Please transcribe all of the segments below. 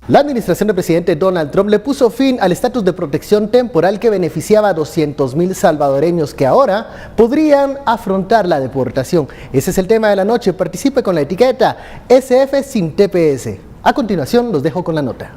La administración del presidente Donald Trump le puso fin al estatus de protección temporal que beneficiaba a 200,000 salvadoreños que ahora podrían afrontar la deportación. Ese es el tema de la noche. Participe con la etiqueta SF sin TPS. A continuación los dejo con la nota.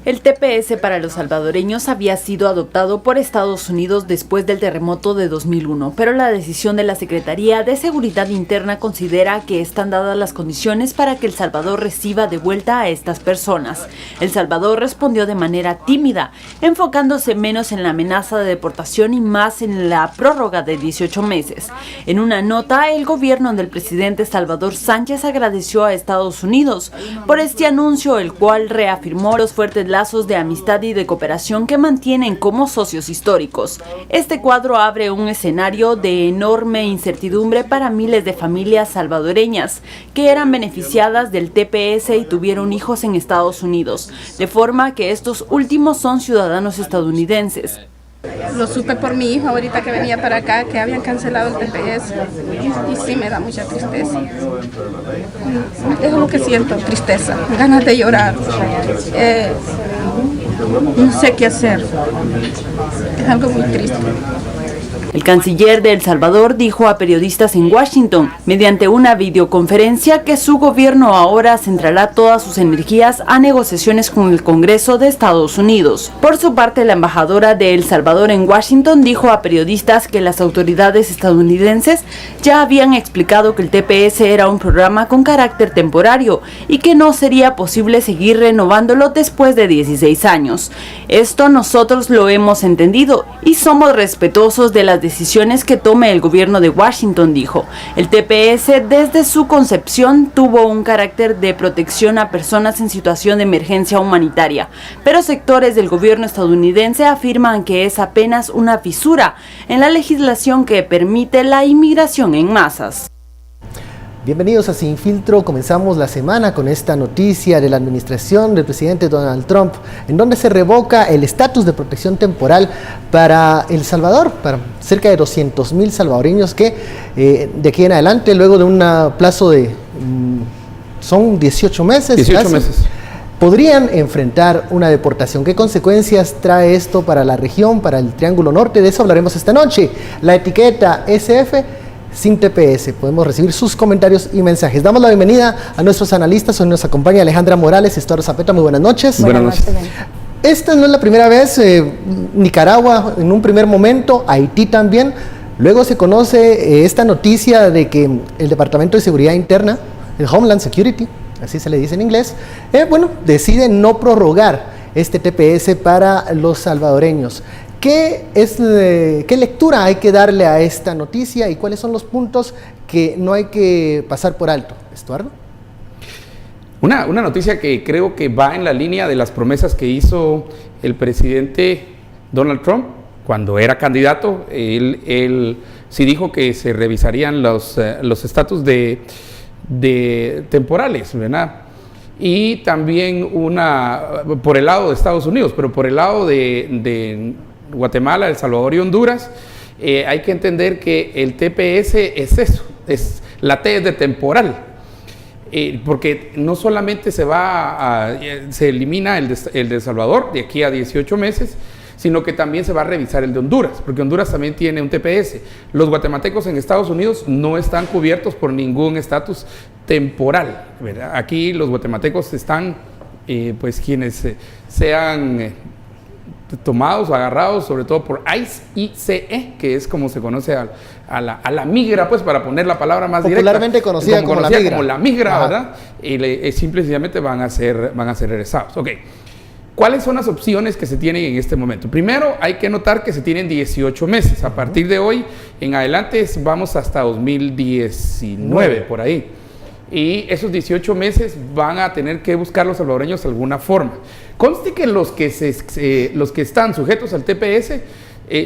El TPS para los salvadoreños había sido adoptado por Estados Unidos después del terremoto de 2001, pero la decisión de la Secretaría de Seguridad Interna considera que están dadas las condiciones para que El Salvador reciba de vuelta a estas personas. El Salvador respondió de manera tímida, enfocándose menos en la amenaza de deportación y más en la prórroga de 18 meses. En una nota, el gobierno del presidente Salvador Sánchez agradeció a Estados Unidos por este anuncio, el cual reafirmó los fuertes lazos de amistad y de cooperación que mantienen como socios históricos. Este cuadro abre un escenario de enorme incertidumbre para miles de familias salvadoreñas que eran beneficiadas del TPS y tuvieron hijos en Estados Unidos, de forma que estos últimos son ciudadanos estadounidenses. Lo supe por mi hijo ahorita que venía para acá, que habían cancelado el TPS, y sí me da mucha tristeza. Es lo que siento, tristeza, ganas de llorar. No sé qué hacer. Es algo muy triste. El canciller de El Salvador dijo a periodistas en Washington, mediante una videoconferencia, que su gobierno ahora centrará todas sus energías a negociaciones con el Congreso de Estados Unidos. Por su parte, la embajadora de El Salvador en Washington dijo a periodistas que las autoridades estadounidenses ya habían explicado que el TPS era un programa con carácter temporario y que no sería posible seguir renovándolo después de 16 años. Esto nosotros lo hemos entendido y somos respetuosos de las decisiones que tome el gobierno de Washington, dijo. El TPS desde su concepción tuvo un carácter de protección a personas en situación de emergencia humanitaria, pero sectores del gobierno estadounidense afirman que es apenas una fisura en la legislación que permite la inmigración en masas. Bienvenidos a Sin Filtro. Comenzamos la semana con esta noticia de la administración del presidente Donald Trump, en donde se revoca el estatus de protección temporal para El Salvador, para cerca de 200,000 salvadoreños que de aquí en adelante, luego de un plazo de son 18 meses, 18 meses, podrían enfrentar una deportación. ¿Qué consecuencias trae esto para la región, para el Triángulo Norte? De eso hablaremos esta noche. La etiqueta SF sin TPS. Podemos recibir sus comentarios y mensajes. Damos la bienvenida a nuestros analistas. Hoy nos acompaña Alejandra Morales, Estuardo Zapeta. Muy buenas noches. Buenas noches. Esta no es la primera vez. Nicaragua en un primer momento, Haití también. Luego se conoce esta noticia de que el Departamento de Seguridad Interna, el Homeland Security, así se le dice en inglés, decide no prorrogar este TPS para los salvadoreños. ¿Qué lectura hay que darle a esta noticia y cuáles son los puntos que no hay que pasar por alto? Estuardo. Una noticia que creo que va en la línea de las promesas que hizo el presidente Donald Trump cuando era candidato. Él sí dijo que se revisarían los estatus de temporales, ¿verdad? Y también por el lado de Estados Unidos, pero por el lado de Guatemala, El Salvador y Honduras, hay que entender que el TPS es eso, la T es de temporal, porque no solamente se elimina el de El Salvador de aquí a 18 meses, sino que también se va a revisar el de Honduras, porque Honduras también tiene un TPS. Los guatemaltecos en Estados Unidos no están cubiertos por ningún estatus temporal, ¿verdad? Aquí los guatemaltecos están, quienes sean tomados o agarrados, sobre todo por ICE, que es como se conoce a la migra, pues, para poner la palabra más popularmente directa, conocida como la migra, ¿verdad? Y simple y sencillamente van a ser regresados. Ok. ¿Cuáles son las opciones que se tienen en este momento? Primero, hay que notar que se tienen 18 meses. A partir de hoy en adelante vamos hasta 2019, por ahí. Y esos 18 meses van a tener que buscar los salvadoreños de alguna forma. Conste que los que están sujetos al TPS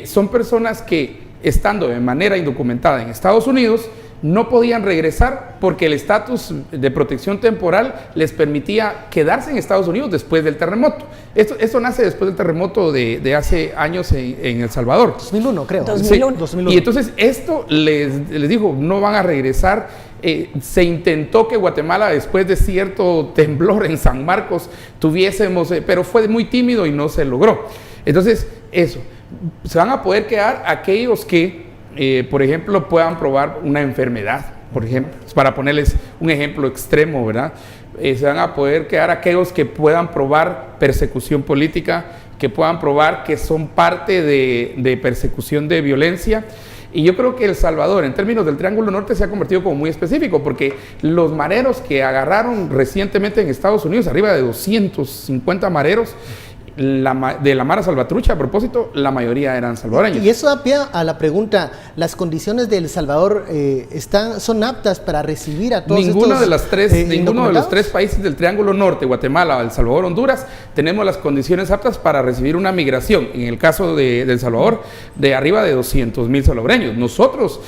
son personas que estando de manera indocumentada en Estados Unidos, no podían regresar porque el estatus de protección temporal les permitía quedarse en Estados Unidos después del terremoto. Esto nace después del terremoto de hace años en El Salvador. 2001, creo. 2001. Sí, 2001. y entonces esto les dijo, no van a regresar. Se intentó que Guatemala, después de cierto temblor en San Marcos, tuviésemos, pero fue muy tímido y no se logró. Entonces, eso, se van a poder quedar aquellos que por ejemplo, puedan probar una enfermedad, por ejemplo, para ponerles un ejemplo extremo, ¿verdad? Se van a poder quedar aquellos que puedan probar persecución política, que puedan probar que son parte de persecución de violencia. Y yo creo que El Salvador, en términos del Triángulo Norte, se ha convertido como muy específico, porque los mareros que agarraron recientemente en Estados Unidos, arriba de 250 mareros, de la Mara Salvatrucha, a propósito, la mayoría eran salvadoreños. Y eso da pie a la pregunta, ¿las condiciones de El Salvador son aptas para recibir a todos ninguno estos de los tres indocumentados? países del Triángulo Norte, Guatemala, El Salvador, Honduras, tenemos las condiciones aptas para recibir una migración, en el caso de El Salvador, de arriba de 200,000 salvadoreños. Nosotros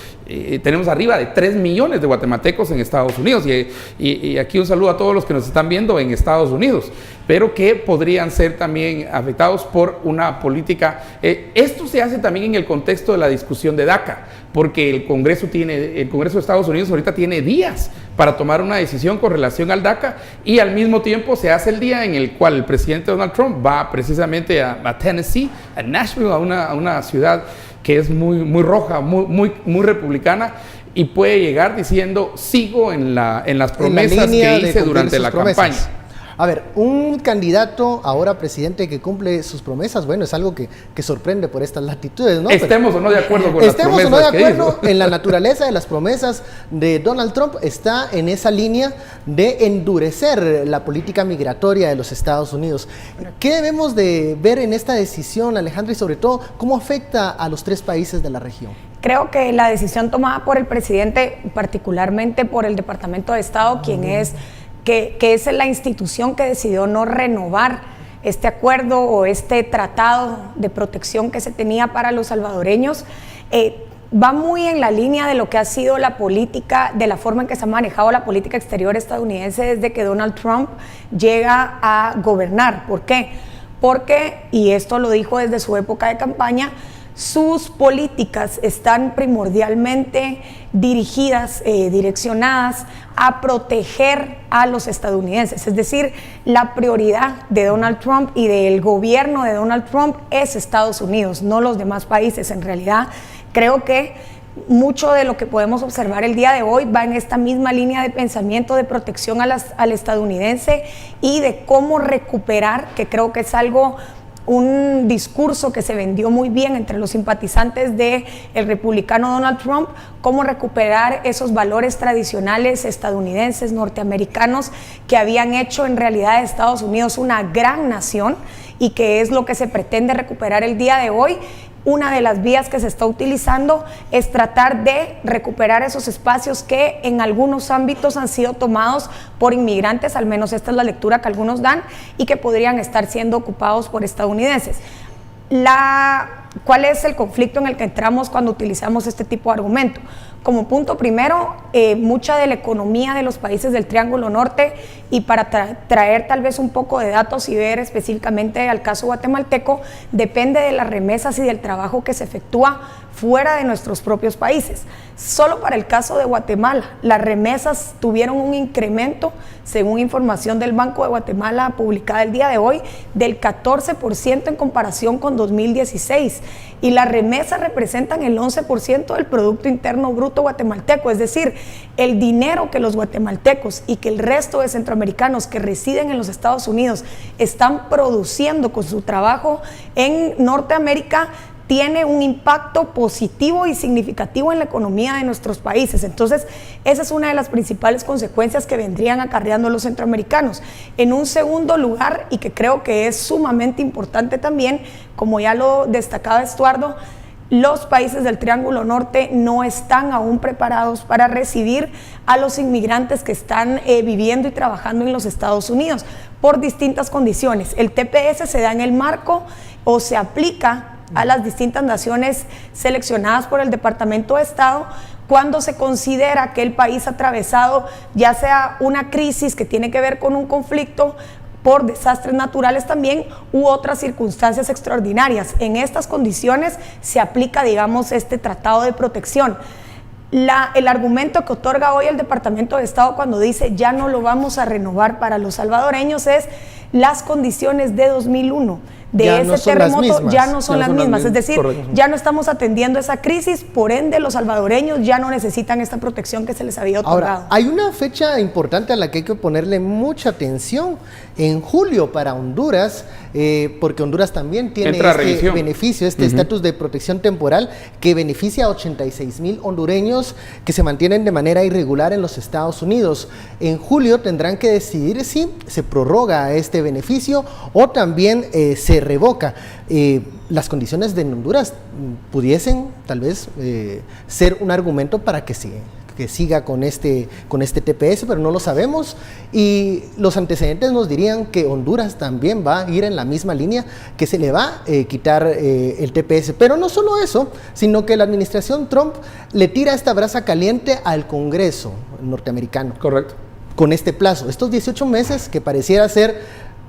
tenemos arriba de 3 millones de guatemaltecos en Estados Unidos, y aquí un saludo a todos los que nos están viendo en Estados Unidos, pero que podrían ser también afectados por una política. Esto se hace también en el contexto de la discusión de DACA, porque el Congreso de Estados Unidos ahorita tiene días para tomar una decisión con relación al DACA, y al mismo tiempo se hace el día en el cual el presidente Donald Trump va precisamente a Tennessee, a Nashville, a una ciudad que es muy roja, muy republicana, y puede llegar diciendo, sigo en las promesas que hice durante la campaña. A ver, un candidato ahora presidente que cumple sus promesas, bueno, es algo que sorprende por estas latitudes, ¿no? Estemos o no de acuerdo con las promesas. Estemos o no de que acuerdo hizo. en la naturaleza de las promesas de Donald Trump, está en esa línea de endurecer la política migratoria de los Estados Unidos. ¿Qué debemos de ver en esta decisión, Alejandra, y sobre todo, cómo afecta a los 3 países de la región? Creo que la decisión tomada por el presidente, particularmente por el Departamento de Estado, quien es que es la institución que decidió no renovar este acuerdo o este tratado de protección que se tenía para los salvadoreños, va muy en la línea de lo que ha sido la política, de la forma en que se ha manejado la política exterior estadounidense desde que Donald Trump llega a gobernar. ¿Por qué? Porque, y esto lo dijo desde su época de campaña, sus políticas están primordialmente dirigidas, direccionadas a proteger a los estadounidenses. Es decir, la prioridad de Donald Trump y del gobierno de Donald Trump es Estados Unidos, no los demás países. En realidad, creo que mucho de lo que podemos observar el día de hoy va en esta misma línea de pensamiento de protección al estadounidense y de cómo recuperar, que creo que es un discurso que se vendió muy bien entre los simpatizantes del republicano Donald Trump, cómo recuperar esos valores tradicionales estadounidenses, norteamericanos, que habían hecho en realidad de Estados Unidos una gran nación, y que es lo que se pretende recuperar el día de hoy. Una de las vías que se está utilizando es tratar de recuperar esos espacios que en algunos ámbitos han sido tomados por inmigrantes, al menos esta es la lectura que algunos dan, y que podrían estar siendo ocupados por estadounidenses. ¿Cuál es el conflicto en el que entramos cuando utilizamos este tipo de argumento? Como punto primero, mucha de la economía de los países del Triángulo Norte, y para traer tal vez un poco de datos y ver específicamente al caso guatemalteco, depende de las remesas y del trabajo que se efectúa fuera de nuestros propios países. Solo para el caso de Guatemala, las remesas tuvieron un incremento, según información del Banco de Guatemala publicada el día de hoy, del 14% en comparación con 2016. Y las remesas representan el 11% del Producto Interno Bruto guatemalteco, es decir, el dinero que los guatemaltecos y que el resto de centroamericanos que residen en los Estados Unidos están produciendo con su trabajo en Norteamérica tiene un impacto positivo y significativo en la economía de nuestros países. Entonces, esa es una de las principales consecuencias que vendrían acarreando los centroamericanos. En un segundo lugar, y que creo que es sumamente importante también, como ya lo destacaba Estuardo, los países del Triángulo Norte no están aún preparados para recibir a los inmigrantes que están viviendo y trabajando en los Estados Unidos por distintas condiciones. El TPS se da en el marco o se aplica a las distintas naciones seleccionadas por el Departamento de Estado cuando se considera que el país ha atravesado ya sea una crisis que tiene que ver con un conflicto por desastres naturales también u otras circunstancias extraordinarias. En estas condiciones se aplica, digamos, este tratado de protección. El argumento que otorga hoy el Departamento de Estado cuando dice ya no lo vamos a renovar para los salvadoreños es las condiciones de 2001 de ya ese no son terremoto las mismas, ya no son las mismas, es decir, correcto. ya no estamos atendiendo esa crisis, por ende los salvadoreños ya no necesitan esta protección que se les había otorgado. Ahora, hay una fecha importante a la que hay que ponerle mucha atención. En julio para Honduras, porque Honduras también tiene este beneficio, este estatus de protección temporal que beneficia a 86,000 hondureños que se mantienen de manera irregular en los Estados Unidos. En julio tendrán que decidir si se prorroga este beneficio o también se revoca. Las condiciones de Honduras pudiesen tal vez ser un argumento para que siga con este TPS, pero no lo sabemos, y los antecedentes nos dirían que Honduras también va a ir en la misma línea, que se le va a quitar el TPS. Pero no solo eso, sino que la administración Trump le tira esta brasa caliente al Congreso norteamericano. Correcto. Con este plazo, estos 18 meses que pareciera ser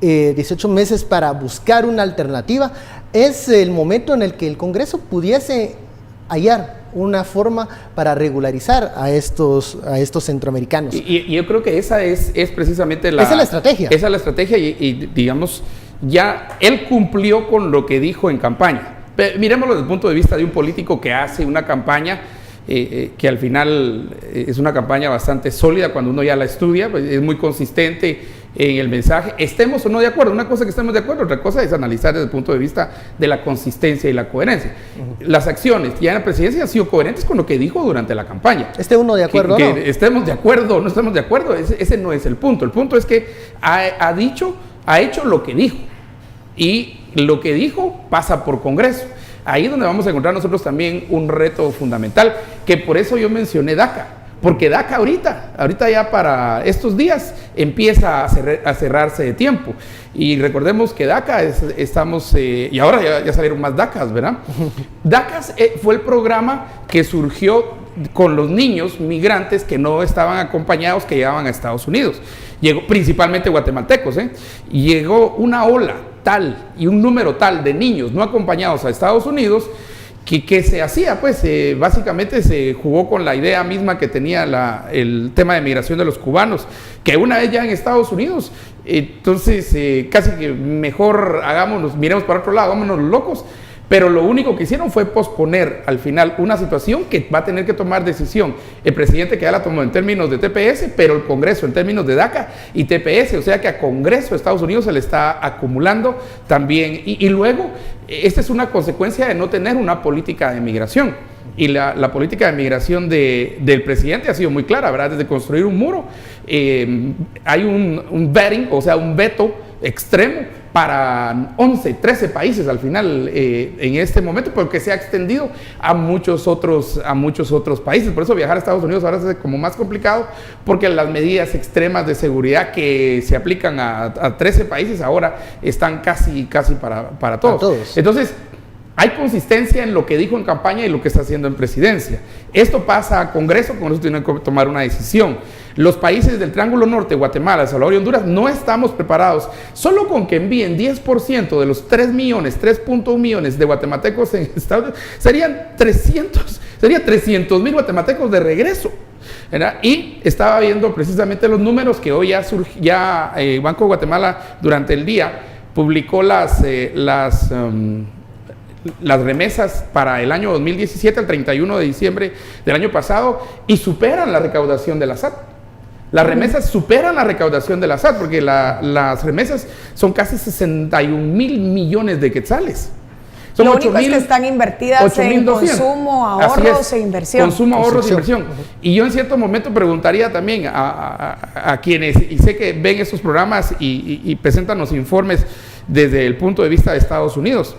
18 meses para buscar una alternativa, es el momento en el que el Congreso pudiese hallar una forma para regularizar a estos centroamericanos. Y yo creo que esa es precisamente esa es la estrategia. Esa es la estrategia y digamos, ya él cumplió con lo que dijo en campaña. Miremoslo desde el punto de vista de un político que hace una campaña que al final es una campaña bastante sólida cuando uno ya la estudia, pues es muy consistente en el mensaje, estemos o no de acuerdo. Una cosa que estemos de acuerdo, otra cosa es analizar desde el punto de vista de la consistencia y la coherencia. Las acciones ya en la presidencia han sido coherentes con lo que dijo durante la campaña. ¿Esté uno de acuerdo o no? Estemos de acuerdo o no estemos de acuerdo, ese no es el punto. El punto es que ha hecho lo que dijo, y lo que dijo pasa por Congreso. Ahí es donde vamos a encontrar nosotros también un reto fundamental, que por eso yo mencioné DACA, porque DACA ahorita ya para estos días empieza a cerrarse de tiempo. Y recordemos que DACA y ahora ya salieron más DACAs, ¿verdad? DACAs fue el programa que surgió con los niños migrantes que no estaban acompañados, que llegaban a Estados Unidos. Llegó principalmente guatemaltecos, llegó una ola tal y un número tal de niños no acompañados a Estados Unidos que se hacía, pues básicamente se jugó con la idea misma que tenía el tema de migración de los cubanos, que una vez ya en Estados Unidos, entonces casi que mejor miremos para otro lado, hagámonos los locos. Pero lo único que hicieron fue posponer al final una situación que va a tener que tomar decisión el presidente, que ya la tomó en términos de TPS, pero el Congreso en términos de DACA y TPS, o sea que a Congreso de Estados Unidos se le está acumulando también. Y luego, esta es una consecuencia de no tener una política de migración. Y la política de migración del presidente ha sido muy clara, ¿verdad? Desde construir un muro, hay un vetting, o sea, un veto extremo para 11, 13 países al final en este momento, porque se ha extendido a muchos otros países. Por eso viajar a Estados Unidos ahora es como más complicado, porque las medidas extremas de seguridad que se aplican a 13 países ahora están casi para todos. Entonces, hay consistencia en lo que dijo en campaña y lo que está haciendo en presidencia. Esto pasa a Congreso tiene que tomar una decisión. Los países del Triángulo Norte, Guatemala, El Salvador y Honduras, no estamos preparados. Solo con que envíen 10% de los 3.1 millones de guatemaltecos en Estados Unidos, serían 300,000 guatemaltecos de regreso, ¿verdad? Y estaba viendo precisamente los números que hoy ya Banco de Guatemala durante el día publicó las remesas para el año 2017 al 31 de diciembre del año pasado, y superan la recaudación de la SAT. Las remesas superan la recaudación de la SAT, porque las remesas son casi 61,000 millones de quetzales. Son Lo único es que están invertidas en consumo, ahorros e inversión. Consumo, ahorros e inversión. Y yo en cierto momento preguntaría también a quienes, y sé que ven estos programas y presentan los informes desde el punto de vista de Estados Unidos.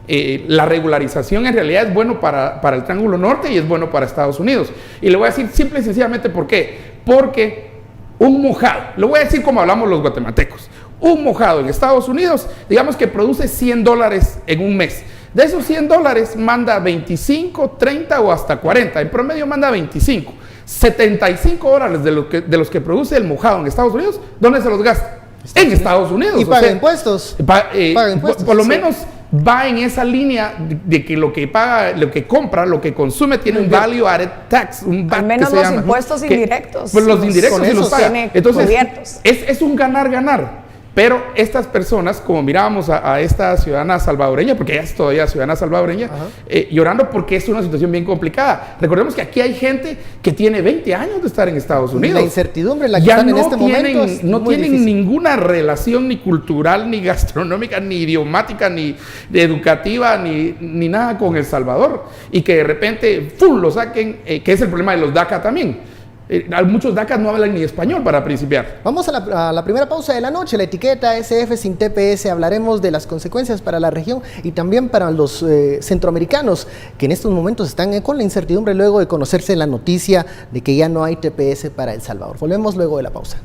La regularización en realidad es bueno para el Triángulo Norte y es bueno para Estados Unidos. Y le voy a decir simple y sencillamente por qué. Porque un mojado, lo voy a decir como hablamos los guatemaltecos, un mojado en Estados Unidos, digamos que produce $100 en un mes. De esos $100 manda 25, 30 o hasta 40, en promedio manda 25. $75 de los que produce el mojado en Estados Unidos, ¿dónde se los gasta? En Estados Unidos. Y paga impuestos. Paga impuestos. Por lo menos va en esa línea de que lo que paga, lo que compra, lo que consume tiene un value added tax, un VAT. Al menos que se los llama, impuestos indirectos. Pues los indirectos se los paga. Entonces, es un ganar-ganar. Pero estas personas, como mirábamos a esta ciudadana salvadoreña, porque ella es todavía ciudadana salvadoreña, llorando porque es una situación bien complicada. Recordemos que aquí hay gente que tiene 20 años de estar en Estados Unidos. La incertidumbre en la que ya están en este momento no tienen ninguna relación ni cultural, ni gastronómica, ni idiomática, ni educativa, ni nada con El Salvador. Y que de repente, ¡fum!, lo saquen, que es el problema de los DACA también. Muchos DACA no hablan ni español para principiar. Vamos a la primera pausa de la noche. La etiqueta SF sin TPS. Hablaremos de las consecuencias para la región y también para los centroamericanos que en estos momentos están con la incertidumbre luego de conocerse la noticia de que ya no hay TPS para El Salvador. Volvemos luego de la pausa.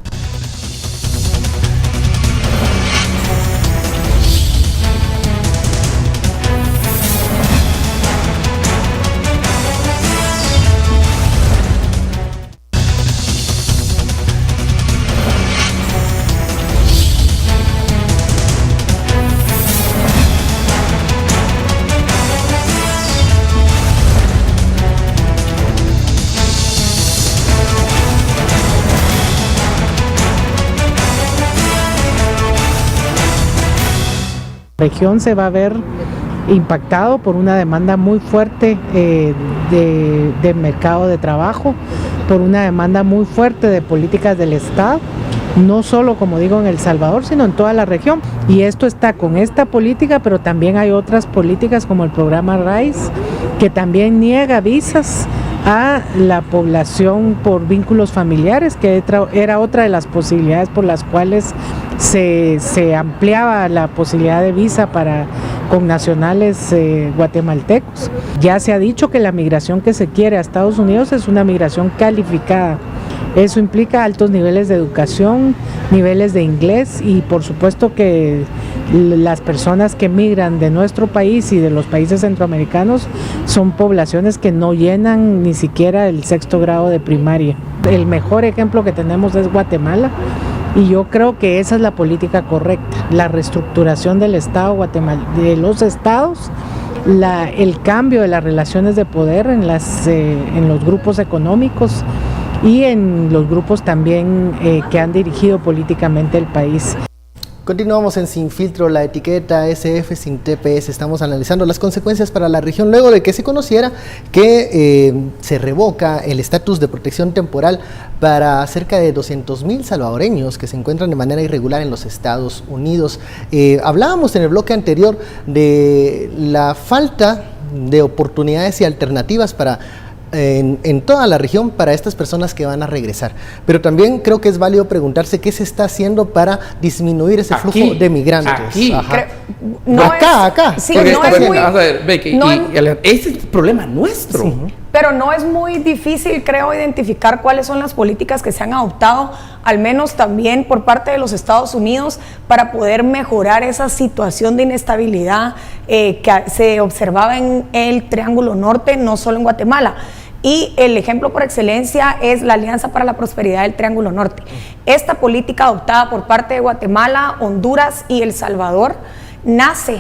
Región se va a ver impactado por una demanda muy fuerte de mercado de trabajo, por una demanda muy fuerte de políticas del Estado, no solo, como digo, en El Salvador, sino en toda la región. Y esto está con esta política, pero también hay otras políticas como el programa RISE, que también niega visas a la población por vínculos familiares, que era otra de las posibilidades por las cuales se ampliaba la posibilidad de visa para connacionales guatemaltecos. Ya se ha dicho que la migración que se quiere a Estados Unidos es una migración calificada. Eso implica altos niveles de educación, niveles de inglés y por supuesto que las personas que migran de nuestro país y de los países centroamericanos son poblaciones que no llenan ni siquiera el 6º grado de primaria. El mejor ejemplo que tenemos es Guatemala y yo creo que esa es la política correcta, la reestructuración del Estado de los estados, el cambio de las relaciones de poder en los grupos económicos y en los grupos también que han dirigido políticamente el país. Continuamos en Sin Filtro, la etiqueta SF sin TPS. Estamos analizando las consecuencias para la región luego de que se conociera que se revoca el estatus de protección temporal para cerca de 200,000 salvadoreños que se encuentran de manera irregular en los Estados Unidos. Hablábamos en el bloque anterior de la falta de oportunidades y alternativas en toda la región para estas personas que van a regresar. Pero también creo que es válido preguntarse qué se está haciendo para disminuir ese flujo de migrantes. Aquí. Acá. Sí, no es muy, vamos a ver, Becky, ese es el problema nuestro. Sí. Pero no es muy difícil, creo, identificar cuáles son las políticas que se han adoptado, al menos también por parte de los Estados Unidos, para poder mejorar esa situación de inestabilidad que se observaba en el Triángulo Norte, no solo en Guatemala. Y el ejemplo por excelencia es la Alianza para la Prosperidad del Triángulo Norte. Esta política adoptada por parte de Guatemala, Honduras y El Salvador nace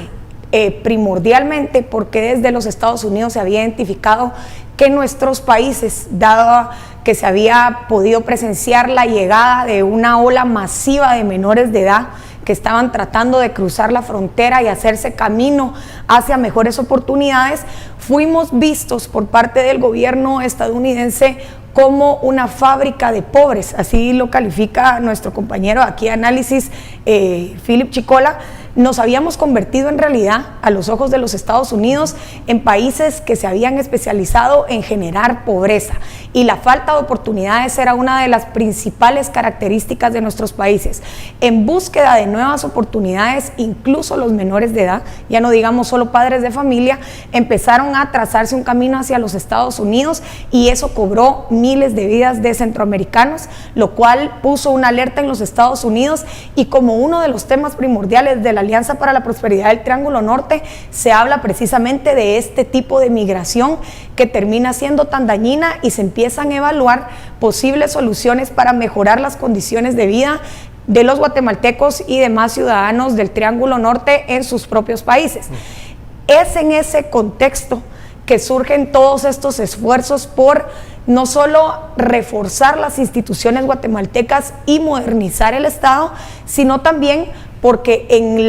primordialmente porque desde los Estados Unidos se había identificado que nuestros países, dado que se había podido presenciar la llegada de una ola masiva de menores de edad que estaban tratando de cruzar la frontera y hacerse camino hacia mejores oportunidades, fuimos vistos por parte del gobierno estadounidense como una fábrica de pobres, así lo califica nuestro compañero aquí de análisis, Philip Chicola. Nos habíamos convertido en realidad, a los ojos de los Estados Unidos, en países que se habían especializado en generar pobreza, y la falta de oportunidades era una de las principales características de nuestros países. En búsqueda de nuevas oportunidades, incluso los menores de edad, ya no digamos solo padres de familia, empezaron a trazarse un camino hacia los Estados Unidos, y eso cobró miles de vidas de centroamericanos, lo cual puso una alerta en los Estados Unidos, y como uno de los temas primordiales de la la Alianza para la Prosperidad del Triángulo Norte se habla precisamente de este tipo de migración que termina siendo tan dañina y se empiezan a evaluar posibles soluciones para mejorar las condiciones de vida de los guatemaltecos y demás ciudadanos del Triángulo Norte en sus propios países. Es en ese contexto que surgen todos estos esfuerzos por no solo reforzar las instituciones guatemaltecas y modernizar el Estado, sino también porque en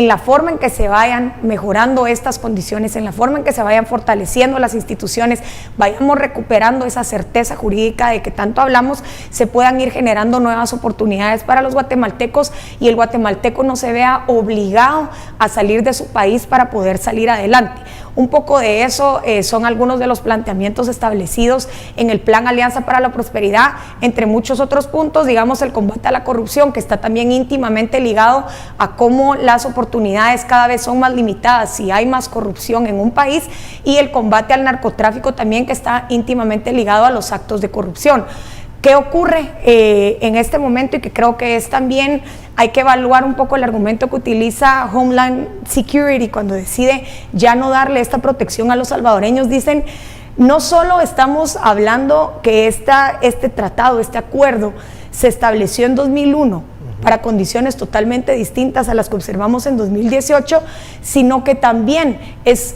la forma en que se vayan mejorando estas condiciones, en la forma en que se vayan fortaleciendo las instituciones, vayamos recuperando esa certeza jurídica de que tanto hablamos, se puedan ir generando nuevas oportunidades para los guatemaltecos y el guatemalteco no se vea obligado a salir de su país para poder salir adelante. Un poco de eso son algunos de los planteamientos establecidos en el Plan Alianza para la Prosperidad, entre muchos otros puntos, digamos el combate a la corrupción, que está también íntimamente ligado a cómo las oportunidades cada vez son más limitadas si hay más corrupción en un país, y el combate al narcotráfico también, que está íntimamente ligado a los actos de corrupción. ¿Qué ocurre en este momento? Y que creo que es también, hay que evaluar un poco el argumento que utiliza Homeland Security cuando decide ya no darle esta protección a los salvadoreños. Dicen, no solo estamos hablando que este tratado, este acuerdo, se estableció en 2001 para condiciones totalmente distintas a las que observamos en 2018, sino que también es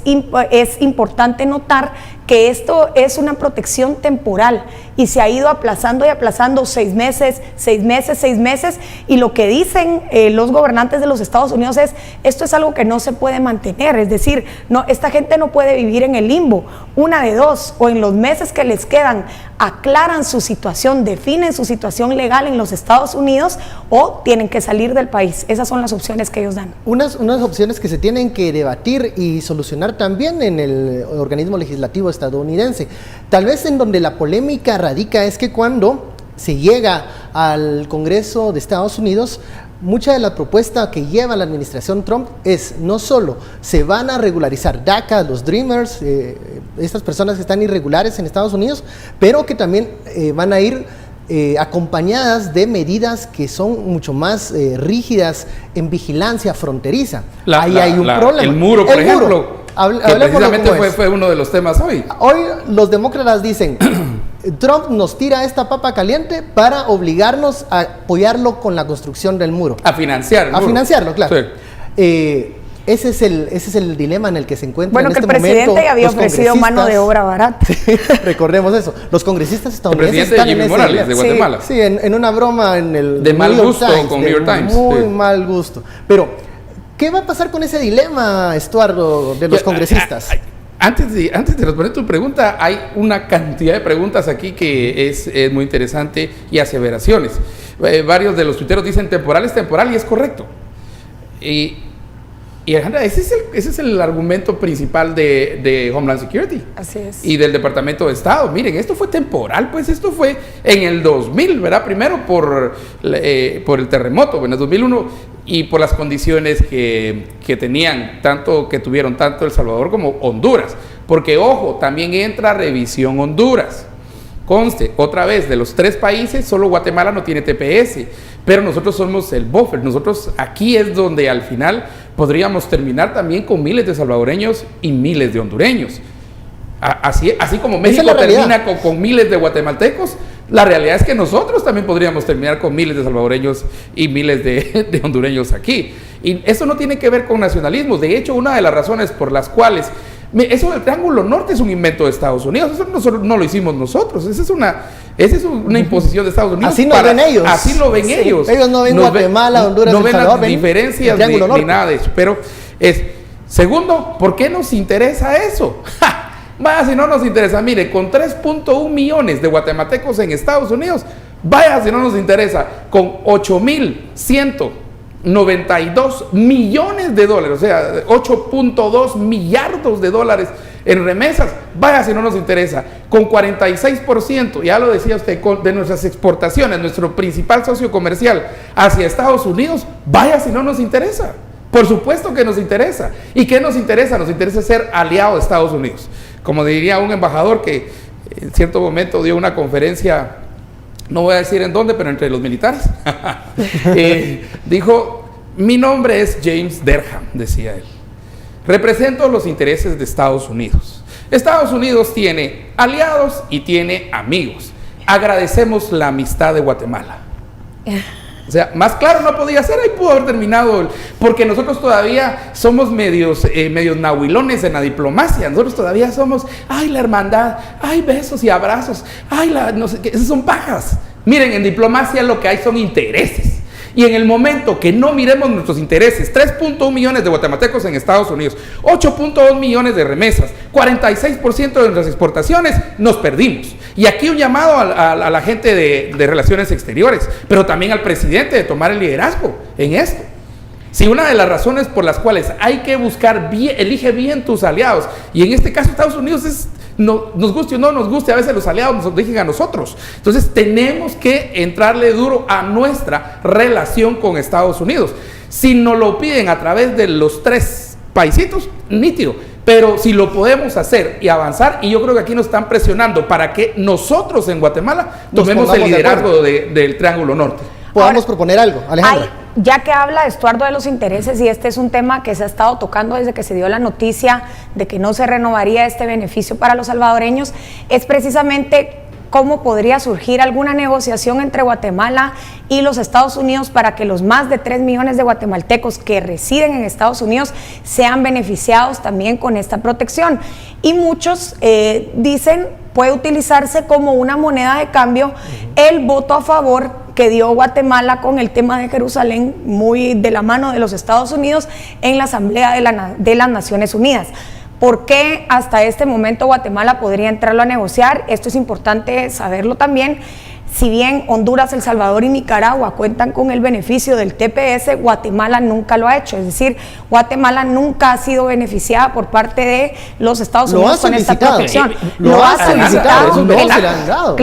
importante notar que esto es una protección temporal y se ha ido aplazando y aplazando 6 meses, 6 meses, 6 meses, y lo que dicen los gobernantes de los Estados Unidos es, esto es algo que no se puede mantener, es decir, no, esta gente no puede vivir en el limbo, una de dos, o en los meses que les quedan aclaran su situación, definen su situación legal en los Estados Unidos, o tienen que salir del país. Esas son las opciones que ellos dan. Unas opciones que se tienen que debatir y solucionar también en el organismo legislativo estadounidense. Tal vez en donde la polémica radica es que cuando se llega al Congreso de Estados Unidos, mucha de la propuesta que lleva la administración Trump es no solo se van a regularizar DACA, los Dreamers, estas personas que están irregulares en Estados Unidos, pero que también van a ir acompañadas de medidas que son mucho más rígidas en vigilancia fronteriza. Ahí hay un problema. El muro, por ejemplo. Que precisamente fue uno de los temas hoy. Hoy los demócratas dicen, Trump nos tira esta papa caliente para obligarnos a apoyarlo con la construcción del muro. A financiarlo. A financiarlo, claro. Sí. Ese es el dilema en el que se encuentra en este momento. Bueno, que el presidente había ofrecido mano de obra barata. Recordemos eso. Los congresistas estadounidenses están en ese Jimmy Morales, de Guatemala. Sí, en una broma en el de mal gusto con New York Times. Muy mal gusto. Pero ¿qué va a pasar con ese dilema, Estuardo, de los congresistas? Antes de responder tu pregunta, hay una cantidad de preguntas aquí que es muy interesante y aseveraciones. Varios de los tuiteros dicen temporal es temporal, y es correcto. Y Alejandra, ese es el argumento principal de Homeland Security. Así es. Y del Departamento de Estado. Miren, esto fue temporal, pues esto fue en el 2000, ¿verdad? Primero por el terremoto, en el 2001, y por las condiciones que tuvieron tanto El Salvador como Honduras. Porque, ojo, también entra revisión Honduras. Conste, otra vez, de los 3 países, solo Guatemala no tiene TPS, pero nosotros somos el buffer. Nosotros aquí es donde al final podríamos terminar también con miles de salvadoreños y miles de hondureños. Así como México termina con miles de guatemaltecos, la realidad es que nosotros también podríamos terminar con miles de salvadoreños y miles de hondureños aquí. Y eso no tiene que ver con nacionalismo. De hecho, una de las razones por las cuales eso del Triángulo Norte es un invento de Estados Unidos, eso no lo hicimos nosotros, esa es una imposición de Estados Unidos. Así lo ven ellos. Así lo ven ellos. Ellos no ven Guatemala, Honduras, no El ven Salvador, las diferencias ni nada de eso. Pero segundo, ¿por qué nos interesa eso? Vaya si no nos interesa. Mire, con 3.1 millones de guatemaltecos en Estados Unidos, vaya si no nos interesa. Con 8.192 millones de dólares, o sea, 8.2 millardos de dólares en remesas, vaya si no nos interesa. Con 46%, ya lo decía usted, de nuestras exportaciones, nuestro principal socio comercial hacia Estados Unidos, vaya si no nos interesa. Por supuesto que nos interesa. ¿Y qué nos interesa? Nos interesa ser aliado de Estados Unidos. Como diría un embajador que en cierto momento dio una conferencia no voy a decir en dónde, pero entre los militares, dijo, mi nombre es James Derham, decía él. Represento los intereses de Estados Unidos. Estados Unidos tiene aliados y tiene amigos. Agradecemos la amistad de Guatemala. O sea, más claro no podía ser, ahí pudo haber terminado, porque nosotros todavía somos medios nahuilones en la diplomacia, nosotros todavía somos, ay, la hermandad, ay, besos y abrazos, ay, no sé qué, esas son pajas. Miren, en diplomacia lo que hay son intereses. Y en el momento que no miremos nuestros intereses, 3.1 millones de guatemaltecos en Estados Unidos, 8.2 millones de remesas, 46% de nuestras exportaciones, nos perdimos. Y aquí un llamado a la gente de Relaciones Exteriores, pero también al presidente de tomar el liderazgo en esto. Si una de las razones por las cuales hay que buscar bien, elige bien tus aliados, y en este caso Estados Unidos es, no, nos guste o no nos guste, a veces los aliados nos eligen a nosotros. Entonces tenemos que entrarle duro a nuestra relación con Estados Unidos. Si nos lo piden a través de los 3 paisitos, nítido. Pero si lo podemos hacer y avanzar, y yo creo que aquí nos están presionando para que nosotros en Guatemala tomemos el liderazgo del Triángulo Norte. Podamos proponer algo, Alejandra. Ya que habla Estuardo de los intereses, y este es un tema que se ha estado tocando desde que se dio la noticia de que no se renovaría este beneficio para los salvadoreños, es precisamente cómo podría surgir alguna negociación entre Guatemala y los Estados Unidos para que los más de 3 millones de guatemaltecos que residen en Estados Unidos sean beneficiados también con esta protección. Y muchos dicen, puede utilizarse como una moneda de cambio el voto a favor que dio Guatemala con el tema de Jerusalén, muy de la mano de los Estados Unidos en la Asamblea de las Naciones Unidas. ¿Por qué hasta este momento Guatemala podría entrarlo a negociar? Esto es importante saberlo también. Si bien Honduras, El Salvador y Nicaragua cuentan con el beneficio del TPS, Guatemala nunca lo ha hecho. Es decir, Guatemala nunca ha sido beneficiada por parte de los Estados Unidos con esta protección. Lo ha solicitado, no se le han dado.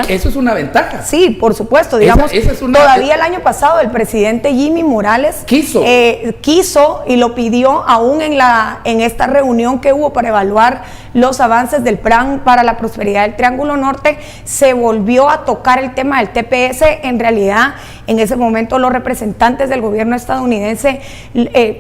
Eso es una ventaja. Sí, por supuesto. Digamos, todavía el año pasado el presidente Jimmy Morales quiso y lo pidió aún en esta reunión que hubo para evaluar los avances del plan para la prosperidad del Triángulo Norte, se volvió a tocar el tema del TPS. En realidad, en ese momento los representantes del gobierno estadounidense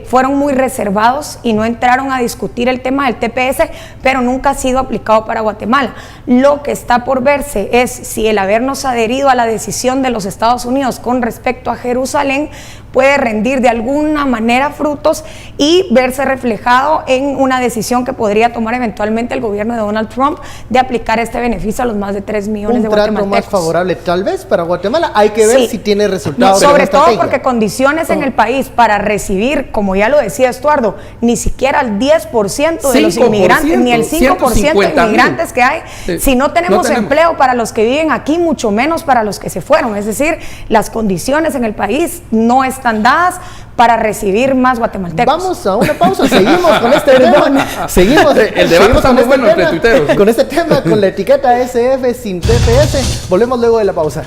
fueron muy reservados y no entraron a discutir el tema del TPS, pero nunca ha sido aplicado para Guatemala. Lo que está por verse es si el habernos adherido a la decisión de los Estados Unidos con respecto a Jerusalén puede rendir de alguna manera frutos y verse reflejado en una decisión que podría tomar eventualmente el gobierno de Donald Trump de aplicar este beneficio a los más de 3 millones de guatemaltecos. Un trato más favorable tal vez para Guatemala. Hay que ver si tiene resultados. Sobre todo porque condiciones en el país para recibir, como ya lo decía Estuardo, ni siquiera el 10% de los inmigrantes, ni el 5% de inmigrantes que hay. Si no tenemos empleo para los que viven aquí, mucho menos para los que se fueron. Es decir, las condiciones en el país no están dadas para recibir más guatemaltecos. Vamos a una pausa, seguimos con este tema. Seguimos. El debate está muy bueno entre tuiteros. Con este tema, con la etiqueta SF sin TPS. Volvemos luego de la pausa.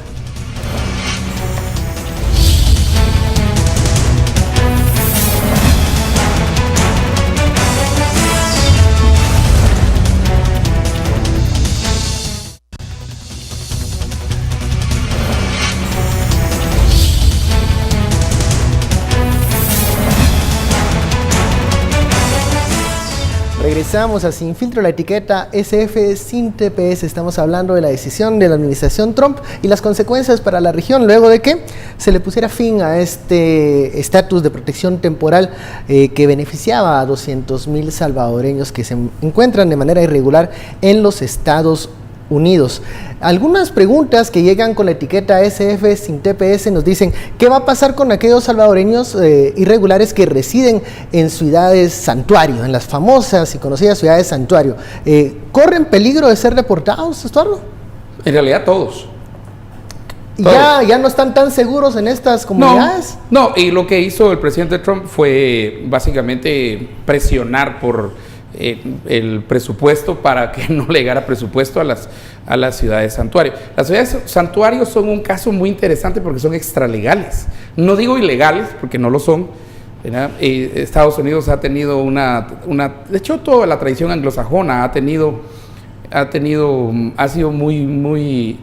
Regresamos a Sin Filtro, la etiqueta SF sin TPS. Estamos hablando de la decisión de la administración Trump y las consecuencias para la región luego de que se le pusiera fin a este estatus de protección temporal que beneficiaba a 200,000 salvadoreños que se encuentran de manera irregular en los Estados Unidos. Algunas preguntas que llegan con la etiqueta SF sin TPS nos dicen: ¿qué va a pasar con aquellos salvadoreños irregulares que residen en ciudades santuario, en las famosas y conocidas ciudades santuario? ¿Corren peligro de ser deportados, Estuardo? En realidad todos. ¿Ya no están tan seguros en estas comunidades? No, y lo que hizo el presidente Trump fue básicamente presionar por el presupuesto para que no le llegara presupuesto a las ciudades santuario. Las ciudades santuario son un caso muy interesante porque son extralegales. No digo ilegales porque no lo son. Estados Unidos ha tenido de hecho toda la tradición anglosajona ha sido muy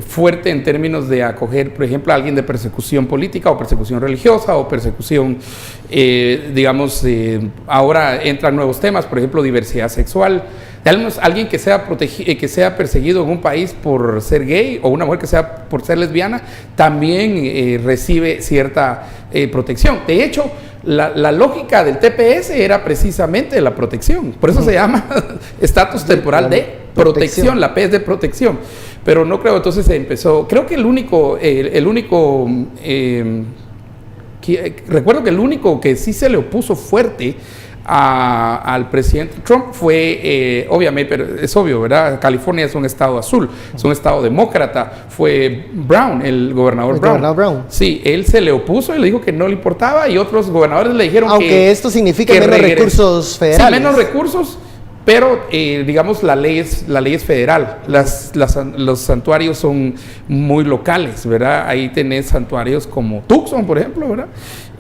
fuerte en términos de acoger, por ejemplo, a alguien de persecución política o persecución religiosa o persecución, digamos, ahora entran nuevos temas, por ejemplo, diversidad sexual. Alguien que sea perseguido en un país por ser gay o una mujer que sea por ser lesbiana también recibe cierta protección. De hecho, la lógica del TPS era precisamente la protección, por eso se llama estatus temporal de protección, la P es de protección, pero no creo, entonces se empezó, creo que recuerdo que el único que sí se le opuso fuerte al presidente Trump fue, obviamente, pero es obvio, ¿verdad? California es un estado azul, es un estado demócrata, fue Brown, el gobernador Brown. Sí, él se le opuso y le dijo que no le importaba y otros gobernadores le dijeron aunque esto significa menos recursos federales. Sí, menos recursos, pero digamos la ley es federal, los santuarios son muy locales, ¿verdad? Ahí tenés santuarios como Tucson, por ejemplo, ¿verdad?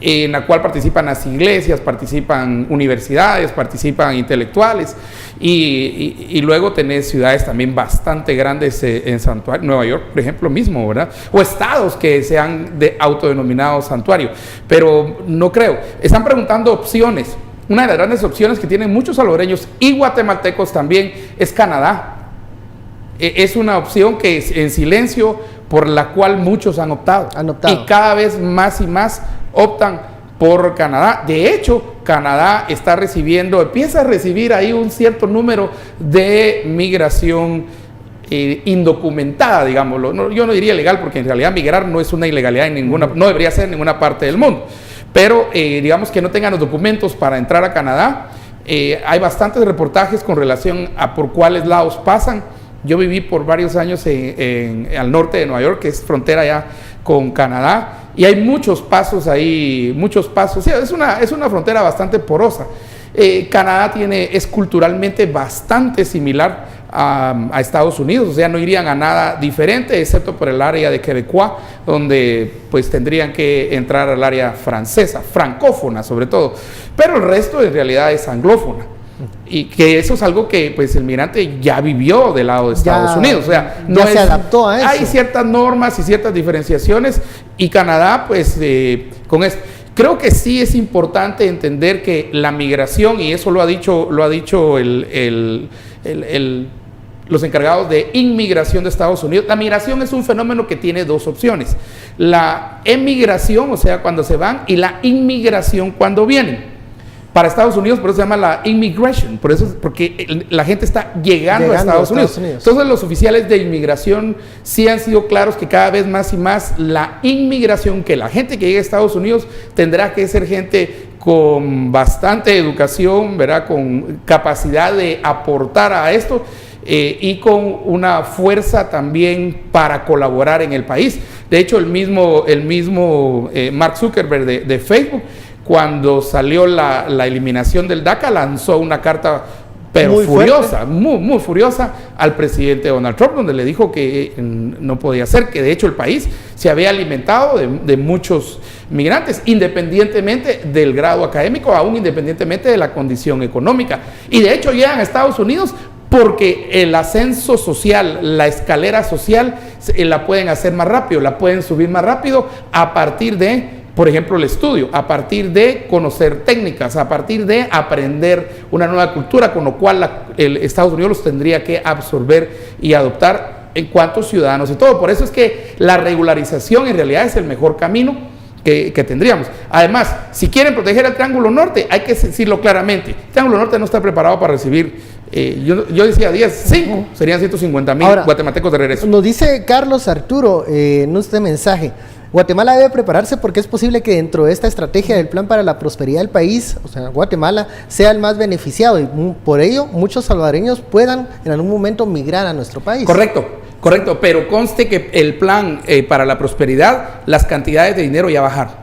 En la cual participan las iglesias, participan universidades, participan intelectuales y luego tenés ciudades también bastante grandes en santuario, Nueva York, por ejemplo, mismo, ¿verdad? O estados que se han autodenominado santuario, pero no creo. Están preguntando opciones. Una de las grandes opciones que tienen muchos salvadoreños y guatemaltecos también es Canadá. Es una opción que es en silencio por la cual muchos han optado. Y cada vez más y más optan por Canadá. De hecho, Canadá empieza a recibir ahí un cierto número de migración indocumentada, digámoslo. Yo no diría ilegal, porque en realidad migrar no es una ilegalidad no debería ser en ninguna parte del mundo. Pero digamos que no tengan los documentos para entrar a Canadá. Hay bastantes reportajes con relación a por cuáles lados pasan. Yo viví por varios años al norte de Nueva York, que es frontera ya con Canadá, y hay muchos pasos ahí, sí, es una frontera bastante porosa. Canadá es culturalmente bastante similar a Estados Unidos, o sea, no irían a nada diferente, excepto por el área de Quebecois, donde pues tendrían que entrar al área francesa, francófona sobre todo, pero el resto en realidad es anglófona. Y que eso es algo que pues el migrante ya vivió del lado de Estados Unidos, o sea, no se adaptó a eso. Hay ciertas normas y ciertas diferenciaciones, y Canadá pues con esto creo que sí es importante entender que la migración, y eso lo ha dicho los encargados de inmigración de Estados Unidos, la migración es un fenómeno que tiene dos opciones: la emigración, o sea, cuando se van, y la inmigración cuando vienen. Para Estados Unidos, por eso se llama la immigration, porque la gente está llegando a Estados Unidos. Entonces los oficiales de inmigración sí han sido claros que cada vez más y más la inmigración, que la gente que llegue a Estados Unidos tendrá que ser gente con bastante educación, ¿verdad? Con capacidad de aportar a esto y con una fuerza también para colaborar en el país. De hecho, el mismo Mark Zuckerberg de Facebook, cuando salió la eliminación del DACA, lanzó una carta muy furiosa, muy furiosa al presidente Donald Trump, donde le dijo que no podía ser, que de hecho el país se había alimentado de muchos migrantes, independientemente del grado académico, aún independientemente de la condición económica. Y de hecho llegan a Estados Unidos porque el ascenso social, la escalera social, la pueden hacer más rápido, la pueden subir más rápido a partir de, por ejemplo, el estudio, a partir de conocer técnicas, a partir de aprender una nueva cultura, con lo cual Estados Unidos los tendría que absorber y adoptar en cuanto ciudadanos y todo. Por eso es que la regularización en realidad es el mejor camino que tendríamos. Además, si quieren proteger el Triángulo Norte, hay que decirlo claramente: el Triángulo Norte no está preparado para recibir, yo decía 5, serían 150,000 guatemaltecos de regreso. Nos dice Carlos Arturo en este mensaje: Guatemala debe prepararse porque es posible que dentro de esta estrategia del Plan para la Prosperidad del país, o sea, Guatemala, sea el más beneficiado, y por ello muchos salvadoreños puedan en algún momento migrar a nuestro país. Correcto, pero conste que el plan para la prosperidad, las cantidades de dinero ya bajaron.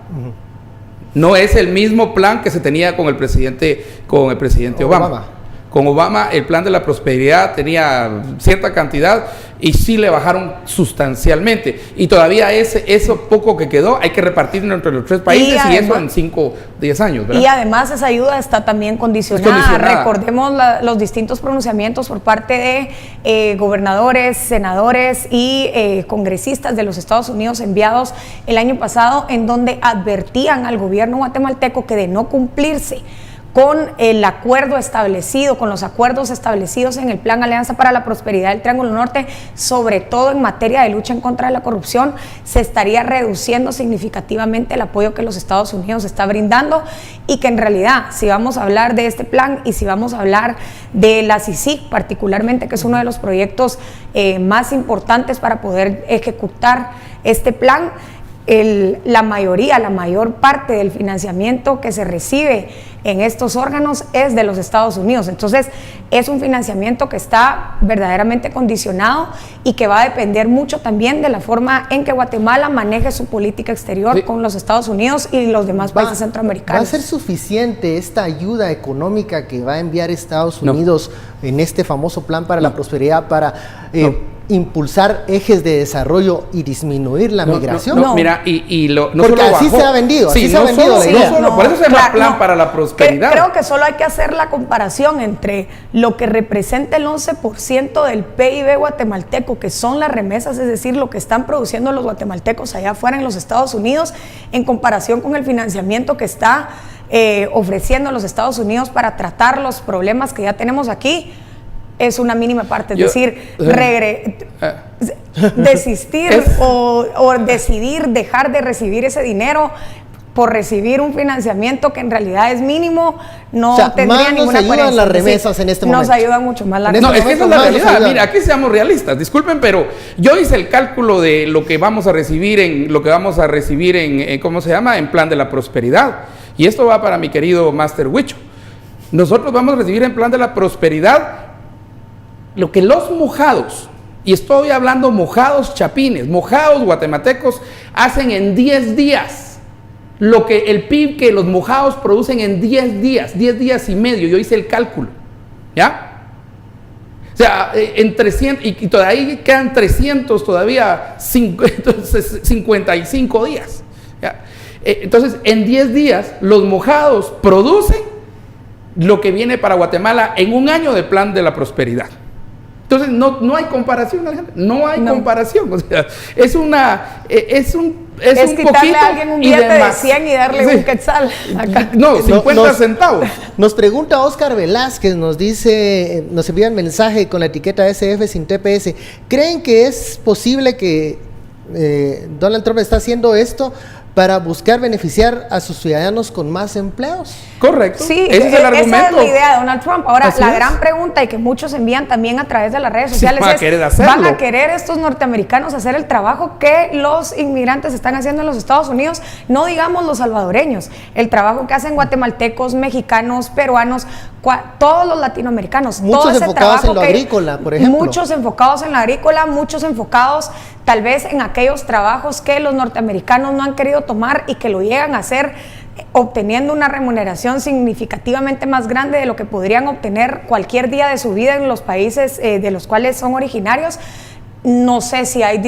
No es el mismo plan que se tenía con el presidente Obama. Con Obama el plan de la prosperidad tenía cierta cantidad y sí le bajaron sustancialmente. Y todavía eso poco que quedó hay que repartirlo entre los 3 países y eso en 5 o 10 años, ¿verdad? Y además esa ayuda está también condicionada. Recordemos los distintos pronunciamientos por parte de gobernadores, senadores y congresistas de los Estados Unidos enviados el año pasado, en donde advertían al gobierno guatemalteco que de no cumplirse con el acuerdo establecido, con los acuerdos establecidos en el Plan Alianza para la Prosperidad del Triángulo Norte, sobre todo en materia de lucha en contra de la corrupción, se estaría reduciendo significativamente el apoyo que los Estados Unidos está brindando, y que en realidad, si vamos a hablar de este plan y si vamos a hablar de la CICIG particularmente, que es uno de los proyectos más importantes para poder ejecutar este plan, la mayor parte del financiamiento que se recibe en estos órganos es de los Estados Unidos. Entonces es un financiamiento que está verdaderamente condicionado y que va a depender mucho también de la forma en que Guatemala maneje su política exterior con los Estados Unidos y los demás países centroamericanos. ¿Va a ser suficiente esta ayuda económica que va a enviar Estados Unidos en este famoso plan para la prosperidad para impulsar ejes de desarrollo y disminuir la migración? Mira, no porque solo así se ha vendido, sí, no solo, por eso se llama plan para la prosperidad. Creo que solo hay que hacer la comparación entre lo que representa el 11% del PIB guatemalteco, que son las remesas, es decir, lo que están produciendo los guatemaltecos allá afuera en los Estados Unidos, en comparación con el financiamiento que está ofreciendo los Estados Unidos para tratar los problemas que ya tenemos aquí. Es una mínima parte, es decir, desistir o decidir dejar de recibir ese dinero por recibir un financiamiento que en realidad es mínimo, no tendría ninguna coherencia. Nos ayudan las remesas en este momento. Nos ayudan mucho más las remesas. remesas. No, es que esa es la realidad. Mira, aquí seamos realistas, disculpen, pero yo hice el cálculo de lo que vamos a recibir en ¿cómo se llama? En plan de la prosperidad. Y esto va para mi querido Master Huicho. Nosotros vamos a recibir en plan de la prosperidad lo que los mojados, y estoy hablando mojados chapines, mojados guatemaltecos, hacen en 10 días, lo que el PIB que los mojados producen en 10 días y medio, yo hice el cálculo, ¿ya? O sea, en 300, y todavía quedan 300 todavía, 55 días, ¿ya? Entonces, en 10 días, los mojados producen lo que viene para Guatemala en un año de plan de la prosperidad. Entonces no hay comparación, Alejandra, no hay comparación, o sea, es quitarle poquito a alguien un billete de 100 y darle un quetzal acá. No, 50 centavos. Nos pregunta Oscar Velázquez, nos envía un mensaje con la etiqueta SF sin TPS. ¿Creen que es posible que Donald Trump está haciendo esto para buscar beneficiar a sus ciudadanos con más empleos? Correcto. Sí, ese es el argumento. Esa es la idea de Donald Trump. Ahora, gran pregunta, y que muchos envían también a través de las redes sociales, ¿van a querer estos norteamericanos hacer el trabajo que los inmigrantes están haciendo en los Estados Unidos? No digamos los salvadoreños, el trabajo que hacen guatemaltecos, mexicanos, peruanos, todos los latinoamericanos. Muchos enfocados en lo agrícola, por ejemplo. Muchos enfocados en la agrícola, muchos enfocados tal vez en aquellos trabajos que los norteamericanos no han querido tomar y que lo llegan a hacer obteniendo una remuneración significativamente más grande de lo que podrían obtener cualquier día de su vida en los países de los cuales son originarios. No sé si hay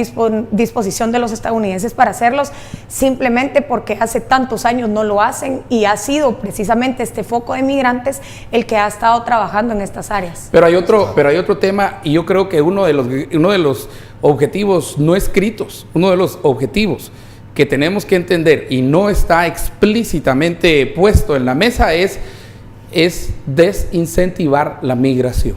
disposición de los estadounidenses para hacerlos, simplemente porque hace tantos años no lo hacen y ha sido precisamente este foco de migrantes el que ha estado trabajando en estas áreas. Pero hay otro tema, y yo creo que uno de los objetivos no escritos, uno de los objetivos que tenemos que entender y no está explícitamente puesto en la mesa es desincentivar la migración.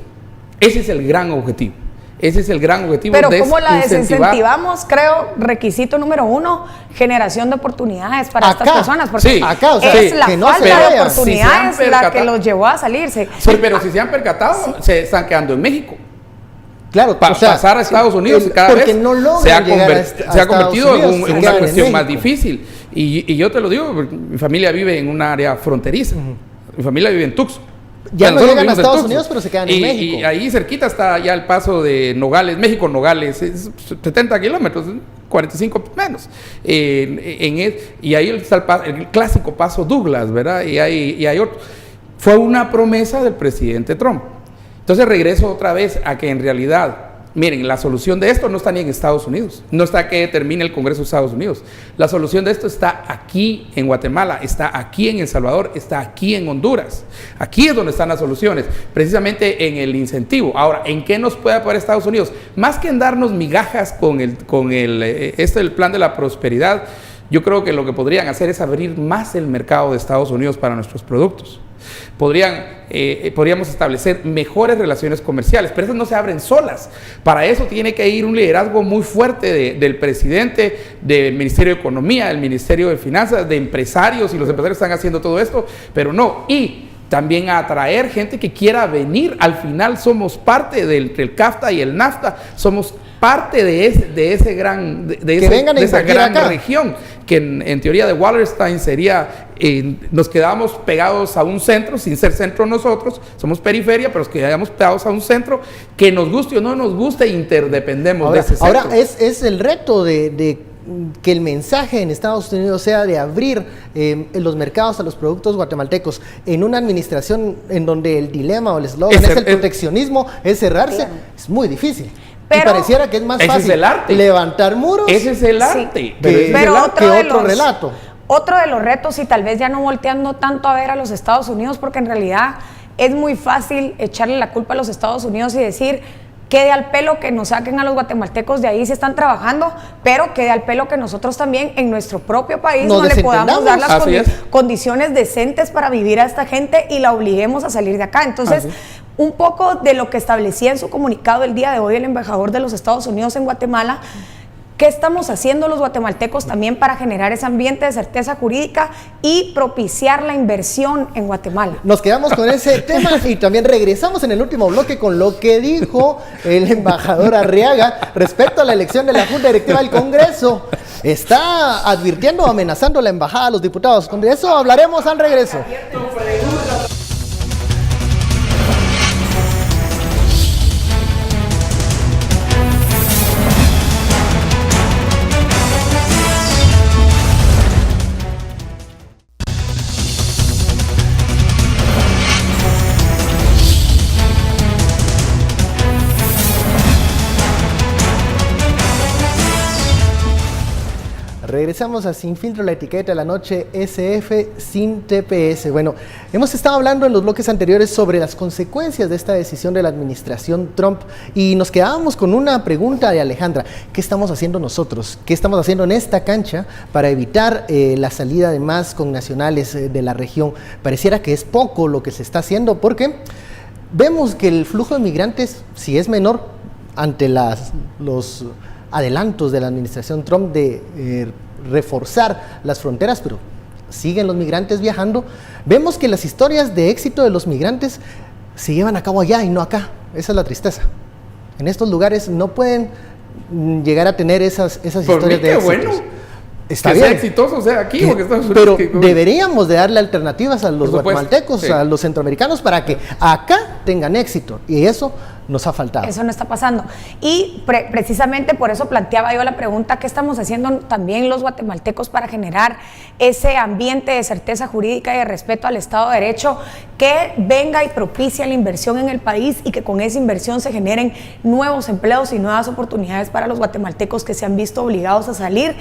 Ese es el gran objetivo. Ese es el gran objetivo. Pero ¿cómo la desincentivamos? Creo, requisito número 1, generación de oportunidades para estas personas. Porque es la falta de oportunidades la que los llevó a salirse. Pero si se han percatado, se están quedando en México. Claro, pasar a Estados Unidos cada vez se ha convertido en una cuestión más difícil. Y yo te lo digo, mi familia vive en un área fronteriza. Mi familia vive en Tuxtla. Ya no llegan a Estados Unidos, pero se quedan en México. Y ahí cerquita está ya el paso de Nogales, México-Nogales, es 70 kilómetros, 45 menos. Y ahí está el clásico paso Douglas, ¿verdad? Y hay otro. Fue una promesa del presidente Trump. Entonces regreso otra vez a que en realidad, miren, la solución de esto no está ni en Estados Unidos, no está que termine el Congreso de Estados Unidos. La solución de esto está aquí en Guatemala, está aquí en El Salvador, está aquí en Honduras. Aquí es donde están las soluciones, precisamente en el incentivo. Ahora, ¿en qué nos puede apoyar Estados Unidos? Más que en darnos migajas con el plan de la prosperidad, yo creo que lo que podrían hacer es abrir más el mercado de Estados Unidos para nuestros productos. Podríamos establecer mejores relaciones comerciales, pero esas no se abren solas. Para eso tiene que ir un liderazgo muy fuerte del presidente, del Ministerio de Economía, del Ministerio de Finanzas, de empresarios, y los empresarios están haciendo todo esto, pero no. Y también a atraer gente que quiera venir. Al final somos parte del CAFTA y el NAFTA, somos parte de esa gran región, que en teoría de Wallerstein sería, nos quedamos pegados a un centro, sin ser centro nosotros, somos periferia, pero nos quedamos pegados a un centro, que nos guste o no nos guste, interdependemos de ese centro. Ahora es el reto de que el mensaje en Estados Unidos sea de abrir los mercados a los productos guatemaltecos en una administración en donde el dilema o el eslogan es el proteccionismo, es cerrarse, claro. Es muy difícil. Pero y pareciera que es más fácil levantar muros. Ese es el arte. Sí, pero otro relato. Otro de los retos, y tal vez ya no volteando tanto a ver a los Estados Unidos, porque en realidad es muy fácil echarle la culpa a los Estados Unidos y decir, quede al pelo que nos saquen a los guatemaltecos de ahí si están trabajando, pero quede al pelo que nosotros también en nuestro propio país no le podamos dar las condiciones decentes para vivir a esta gente y la obliguemos a salir de acá. Entonces, un poco de lo que establecía en su comunicado el día de hoy el embajador de los Estados Unidos en Guatemala, ¿qué estamos haciendo los guatemaltecos también para generar ese ambiente de certeza jurídica y propiciar la inversión en Guatemala? Nos quedamos con ese tema y también regresamos en el último bloque con lo que dijo el embajador Arriaga respecto a la elección de la Junta Directiva del Congreso. Está advirtiendo, amenazando la embajada a los diputados. De eso hablaremos al regreso. Regresamos a Sin Filtro, la etiqueta de la noche SF sin TPS. Bueno, hemos estado hablando en los bloques anteriores sobre las consecuencias de esta decisión de la administración Trump y nos quedábamos con una pregunta de Alejandra. ¿Qué estamos haciendo nosotros? ¿Qué estamos haciendo en esta cancha para evitar la salida de más connacionales de la región? Pareciera que es poco lo que se está haciendo porque vemos que el flujo de migrantes, si es menor ante los adelantos de la administración Trump de reforzar las fronteras, pero siguen los migrantes viajando. Vemos que las historias de éxito de los migrantes se llevan a cabo allá y no acá. Esa es la tristeza. En estos lugares no pueden llegar a tener esas historias de éxito. Bueno. Está bien. Sea exitoso, sea aquí o que Estados Unidos. Pero deberíamos de darle alternativas a los guatemaltecos, a los centroamericanos, para que acá tengan éxito. Y eso nos ha faltado. Eso no está pasando. Y precisamente por eso planteaba yo la pregunta, ¿qué estamos haciendo también los guatemaltecos para generar ese ambiente de certeza jurídica y de respeto al Estado de Derecho que venga y propicie la inversión en el país y que con esa inversión se generen nuevos empleos y nuevas oportunidades para los guatemaltecos que se han visto obligados a salir?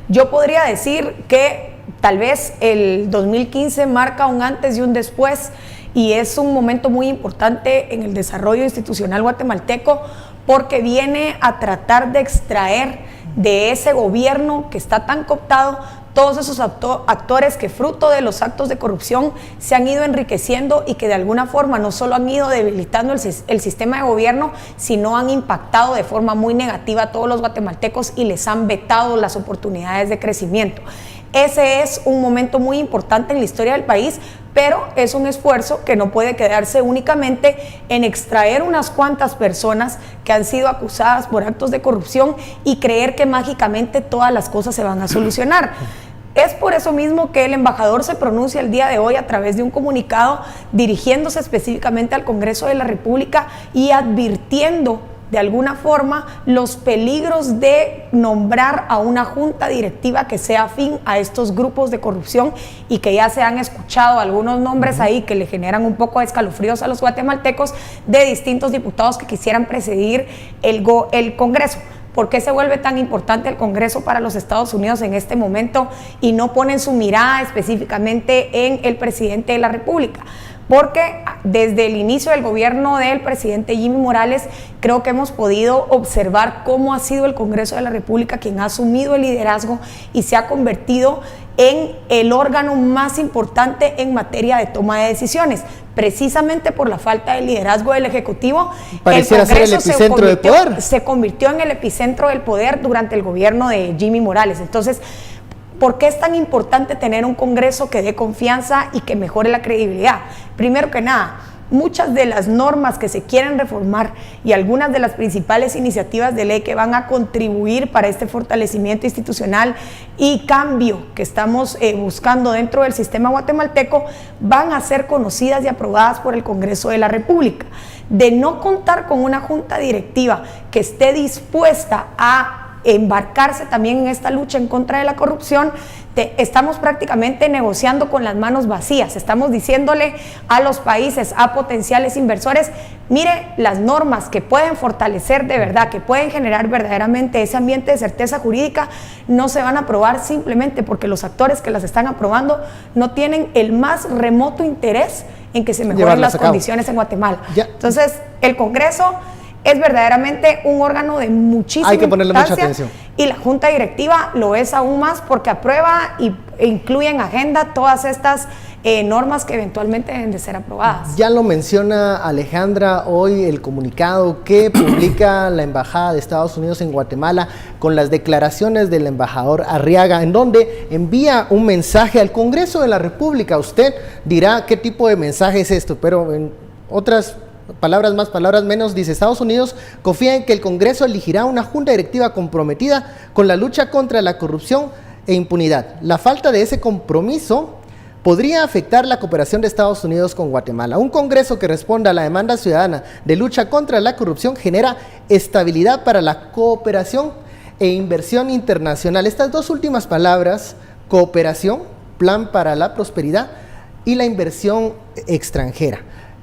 Yo podría decir que tal vez el 2015 marca un antes y un después y es un momento muy importante en el desarrollo institucional guatemalteco porque viene a tratar de extraer de ese gobierno que está tan cooptado todos esos actores que fruto de los actos de corrupción se han ido enriqueciendo y que de alguna forma no solo han ido debilitando el sistema de gobierno, sino han impactado de forma muy negativa a todos los guatemaltecos y les han vetado las oportunidades de crecimiento. Ese es un momento muy importante en la historia del país, pero es un esfuerzo que no puede quedarse únicamente en extraer unas cuantas personas que han sido acusadas por actos de corrupción y creer que mágicamente todas las cosas se van a solucionar. Es por eso mismo que el embajador se pronuncia el día de hoy a través de un comunicado dirigiéndose específicamente al Congreso de la República y advirtiendo de alguna forma los peligros de nombrar a una junta directiva que sea afín a estos grupos de corrupción, y que ya se han escuchado algunos nombres ahí que le generan un poco de escalofríos a los guatemaltecos, de distintos diputados que quisieran presidir el Congreso. ¿Por qué se vuelve tan importante el Congreso para los Estados Unidos en este momento y no ponen su mirada específicamente en el presidente de la República? Porque desde el inicio del gobierno del presidente Jimmy Morales, creo que hemos podido observar cómo ha sido el Congreso de la República quien ha asumido el liderazgo y se ha convertido en el órgano más importante en materia de toma de decisiones. Precisamente por la falta de liderazgo del Ejecutivo, pareciera ser el epicentro del poder. Se convirtió en el epicentro del poder durante el gobierno de Jimmy Morales. Entonces, ¿por qué es tan importante tener un Congreso que dé confianza y que mejore la credibilidad? Primero que nada, muchas de las normas que se quieren reformar y algunas de las principales iniciativas de ley que van a contribuir para este fortalecimiento institucional y cambio que estamos buscando dentro del sistema guatemalteco van a ser conocidas y aprobadas por el Congreso de la República. De no contar con una junta directiva que esté dispuesta a embarcarse también en esta lucha en contra de la corrupción, estamos prácticamente negociando con las manos vacías. Estamos diciéndole a los países, a potenciales inversores, mire, las normas que pueden fortalecer de verdad, que pueden generar verdaderamente ese ambiente de certeza jurídica, no se van a aprobar simplemente porque los actores que las están aprobando no tienen el más remoto interés en que se mejoren las condiciones en Guatemala. Entonces, el Congreso es verdaderamente un órgano de muchísima importancia, y la Junta Directiva lo es aún más porque aprueba e incluye en agenda todas estas normas que eventualmente deben de ser aprobadas. Ya lo menciona Alejandra hoy el comunicado que publica la Embajada de Estados Unidos en Guatemala con las declaraciones del embajador Arriaga, en donde envía un mensaje al Congreso de la República. Usted dirá qué tipo de mensaje es esto, pero en otras palabras más, palabras menos, dice: Estados Unidos confía en que el Congreso elegirá una junta directiva comprometida con la lucha contra la corrupción e impunidad. La falta de ese compromiso podría afectar la cooperación de Estados Unidos con Guatemala. Un Congreso que responda a la demanda ciudadana de lucha contra la corrupción genera estabilidad para la cooperación e inversión internacional. Estas dos últimas palabras, cooperación, plan para la prosperidad, y la inversión extranjera.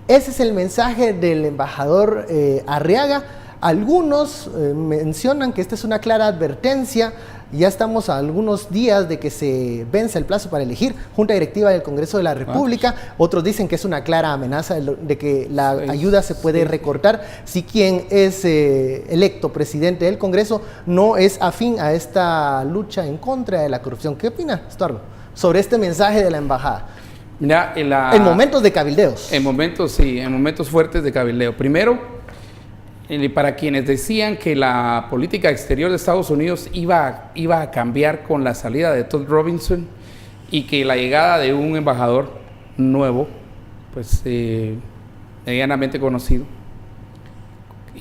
Ese es el mensaje del embajador Arriaga. Algunos mencionan que esta es una clara advertencia. Ya estamos a algunos días de que se vence el plazo para elegir Junta Directiva del Congreso de la República. Otros dicen que es una clara amenaza de que la ayuda se puede recortar si quien es electo presidente del Congreso no es afín a esta lucha en contra de la corrupción. ¿Qué opina, Estuardo, sobre este mensaje de la embajada? Mira, en momentos de cabildeos. En momentos, sí, en momentos fuertes de cabildeo. Primero, para quienes decían que la política exterior de Estados Unidos iba a cambiar con la salida de Todd Robinson y que la llegada de un embajador nuevo, pues medianamente conocido,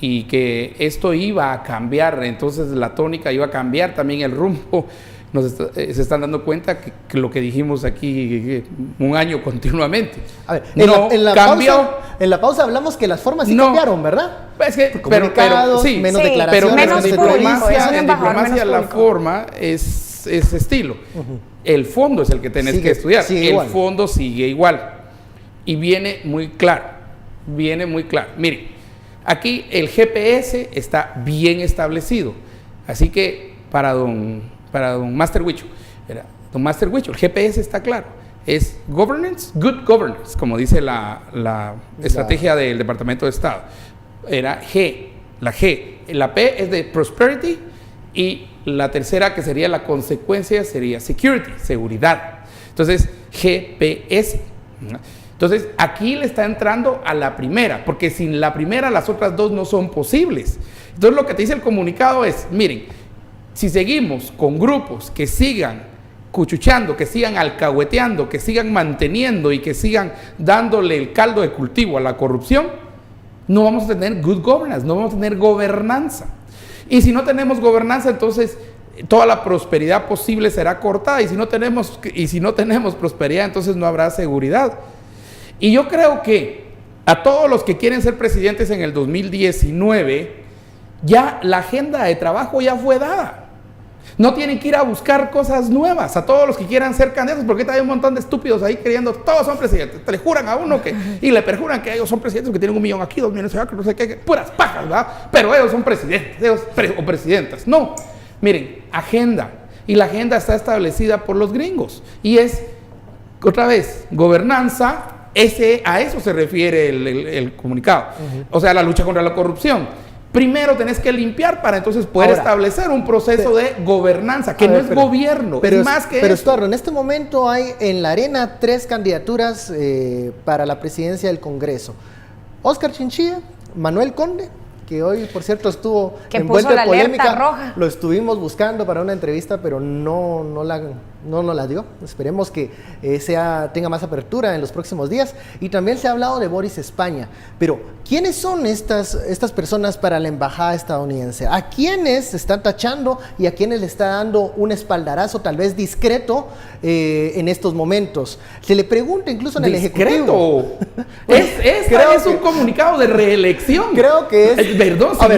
y que esto iba a cambiar, entonces la tónica iba a cambiar también el rumbo. Se están dando cuenta que lo que dijimos aquí un año continuamente. A ver, en la pausa hablamos que las formas sí cambiaron, ¿verdad? Es que, pero sí, menos declaraciones, menos en diplomacia, la forma es estilo. El fondo es el que tenés que estudiar. El fondo sigue igual. Y viene muy claro. Miren, aquí el GPS está bien establecido. Así que para don Master Huicho, el GPS está claro, es governance, good governance, como dice la estrategia del Departamento de Estado. Era la P es de prosperity, y la tercera, que sería la consecuencia, sería security, seguridad. Entonces, GPS. Entonces, aquí le está entrando a la primera, porque sin la primera las otras dos no son posibles. Entonces, lo que te dice el comunicado es, miren, si seguimos con grupos que sigan cuchuchando, que sigan alcahueteando, que sigan manteniendo y que sigan dándole el caldo de cultivo a la corrupción, no vamos a tener good governance, no vamos a tener gobernanza. Y si no tenemos gobernanza, entonces toda la prosperidad posible será cortada, y si no tenemos prosperidad, entonces no habrá seguridad. Y yo creo que a todos los que quieren ser presidentes en el 2019, Ya la agenda de trabajo ya fue dada. No tienen que ir a buscar cosas nuevas a todos los que quieran ser candidatos, porque hay un montón de estúpidos ahí creyendo todos son presidentes. Te le juran a uno y le perjuran que ellos son presidentes, que tienen 1 millón aquí, 2 millones allá, que no sé qué, puras pajas, ¿verdad? Pero ellos son presidentes, o presidentas. No, miren, agenda. Y la agenda está establecida por los gringos. Y es, otra vez, gobernanza, a eso se refiere el comunicado. O sea, la lucha contra la corrupción. Primero tenés que limpiar para entonces poder establecer un proceso de gobernanza, que no es gobierno, es más que Pero eso. Estuardo, en este momento hay en la arena 3 candidaturas para la presidencia del Congreso. Óscar Chinchilla, Manuel Conde, que hoy, por cierto, estuvo envuelto en polémica. Roja. Lo estuvimos buscando para una entrevista, pero no nos la dio. Esperemos que tenga más apertura en los próximos días. Y también se ha hablado de Boris España. Pero, ¿quiénes son estas personas para la embajada estadounidense? ¿A quiénes se están tachando y a quiénes le está dando un espaldarazo, tal vez discreto, en estos momentos? Se le pregunta incluso en el Ejecutivo. Es un comunicado de reelección. Creo que es... Perdón, si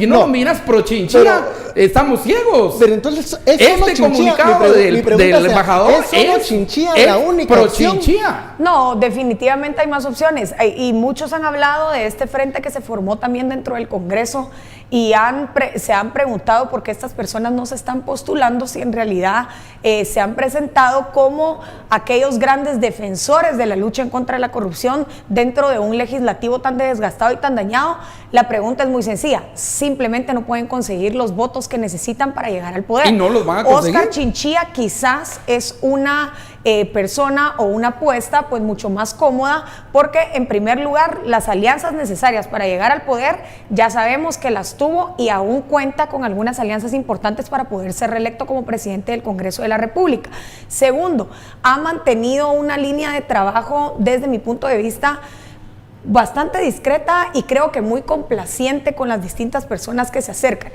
no lo miras pro Chinchilla, estamos ciegos. Pero entonces, este comunicado del embajador es Chinchilla la única pro opción. Chinchilla. No, definitivamente hay más opciones. Y muchos han hablado de este frente que se formó también dentro del Congreso y se han preguntado por qué estas personas no se están postulando si en realidad se han presentado como aquellos grandes defensores de la lucha en contra de la corrupción dentro de un legislativo tan desgastado y tan dañado. La pregunta es muy sencilla, simplemente no pueden conseguir los votos que necesitan para llegar al poder. Y no los van a conseguir. Óscar Chinchilla quizás es una persona o una apuesta pues mucho más cómoda, porque en primer lugar las alianzas necesarias para llegar al poder ya sabemos que las tuvo y aún cuenta con algunas alianzas importantes para poder ser reelecto como presidente del Congreso de la República. Segundo, ha mantenido una línea de trabajo desde mi punto de vista bastante discreta y creo que muy complaciente con las distintas personas que se acercan.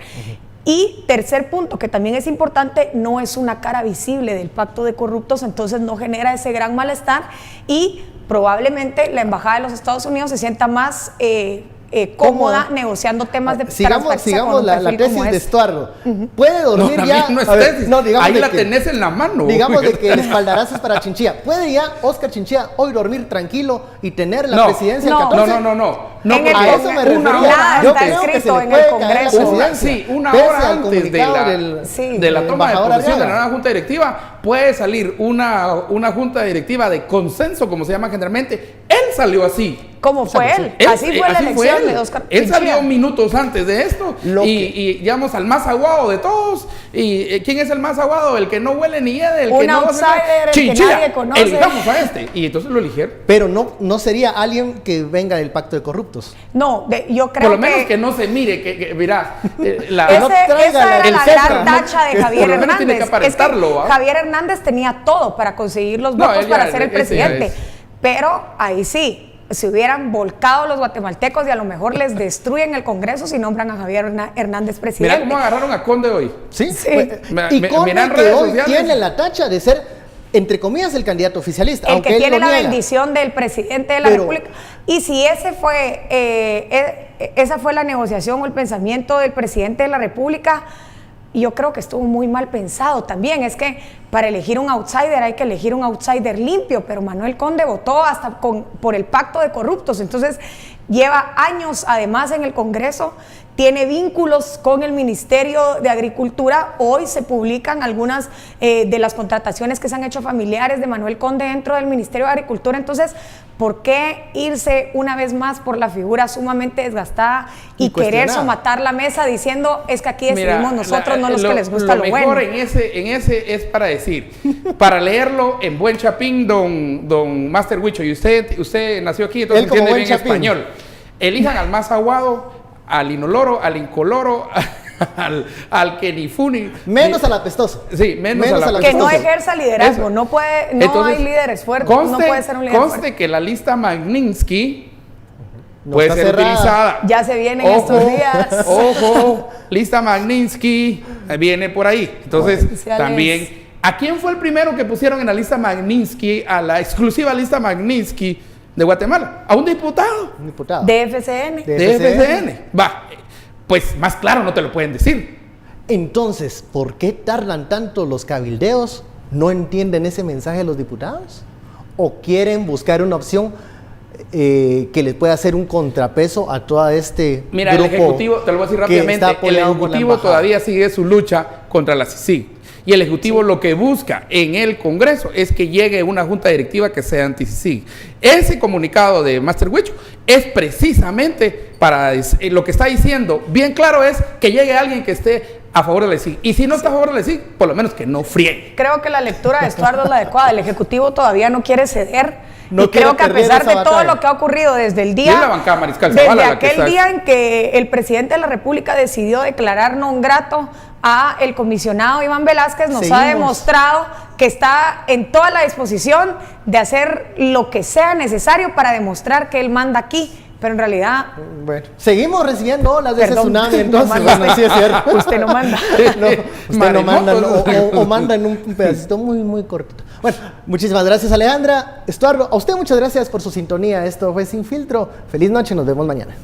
Y tercer punto, que también es importante, no es una cara visible del pacto de corruptos, entonces no genera ese gran malestar y probablemente la Embajada de los Estados Unidos se sienta más cómoda negociando temas de sigamos la tesis de Estuardo. Puede dormir ya. No es tesis. Ahí la tenés en la mano. Digamos de que el espaldarazo es para Chinchilla. ¿Puede ya Óscar Chinchilla hoy dormir tranquilo y tener la presidencia del 14? No, a eso me refería. Yo creo que se le puede caer la presidencia. Una hora antes de la toma de posesión de la nueva junta directiva, puede salir una junta directiva de consenso, como se llama generalmente. Él salió así. ¿Cómo fue él? Así fue la elección de Óscar Chinchilla. Él salió minutos antes de esto y llegamos al más aguado de todos. ¿Y quién es el más aguado? El que no huele ni hiede, el que no outsider, el que nadie conoce. Elijamos a este. Y entonces lo eligieron. Pero no sería alguien que venga del pacto de corruptos. No, yo creo por lo menos que no se mire, que mirá, esa era la gran tacha de Javier Hernández. Tiene que aparentarlo, Javier Hernández tenía todo para conseguir los votos para ser el presidente. Pero ahí sí, se hubieran volcado los guatemaltecos y a lo mejor les destruyen el Congreso si nombran a Javier Hernández presidente. Mirá cómo agarraron a Conde hoy. Sí. Y Conde que hoy tiene la tacha de ser, entre comillas, el candidato oficialista. El que tiene la bendición del presidente de la República. Y si esa fue la negociación o el pensamiento del presidente de la República, yo creo que estuvo muy mal pensado también. Es que para elegir un outsider hay que elegir un outsider limpio, pero Manuel Conde votó hasta por el pacto de corruptos, entonces lleva años además en el Congreso, tiene vínculos con el Ministerio de Agricultura. Hoy se publican algunas de las contrataciones que se han hecho familiares de Manuel Conde dentro del Ministerio de Agricultura. Entonces, ¿por qué irse una vez más por la figura sumamente desgastada y querer somatar la mesa diciendo es que aquí decidimos nosotros, no los que les gusta lo bueno? Lo mejor en ese es para decir, para leerlo en buen chapín, don Master Huicho, y usted nació aquí, entonces entiende bien español. Elijan al más aguado, al inoloro, al incoloro, al que ni funi. Menos al apestoso. Sí, menos al apestoso. Que no ejerza liderazgo, no hay líderes fuertes, no puede ser un líder fuerte. Conste que la lista Magnitsky puede ser utilizada. Ya se vienen estos días. Ojo, lista Magnitsky viene por ahí. Entonces, también, ¿a quién fue el primero que pusieron en la lista Magnitsky, a la exclusiva lista Magnitsky de Guatemala? A un diputado. De FCN. De FCN. Va. pues más claro no te lo pueden decir. Entonces, ¿por qué tardan tanto los cabildeos? ¿No entienden ese mensaje de los diputados? ¿O quieren buscar una opción que les pueda hacer un contrapeso a todo este Mira, grupo? el Ejecutivo, te lo voy a decir rápidamente, el Ejecutivo todavía sigue su lucha contra la CICIG. Y el Ejecutivo lo que busca en el Congreso es que llegue una junta directiva que sea anti-CICIG. Ese comunicado de Master Huicho es precisamente para lo que está diciendo. Bien claro es que llegue alguien que esté a favor de la CICIG. Y si no está a favor de la CICIG, por lo menos que no friegue. Creo que la lectura de Estuardo es la adecuada. El Ejecutivo todavía no quiere ceder. No y creo que a perder pesar esa de todo batalla. lo que ha ocurrido desde el día, Y es la bancada Mariscal desde Zavala la que aquel está- día en que el presidente de la República decidió declarar non grato a el comisionado Iván Velázquez, nos ha demostrado que está en toda la disposición de hacer lo que sea necesario para demostrar que él manda aquí. Pero en realidad... Bueno, seguimos recibiendo olas de ese Perdón, tsunami, entonces, no manda bueno, sí es cierto. Usted no manda. No, usted no manda, Maremoto. o manda en un pedacito muy, muy cortito. Bueno, muchísimas gracias, Alejandra. Estuardo, a usted muchas gracias por su sintonía. Esto fue Sin Filtro. Feliz noche, nos vemos mañana.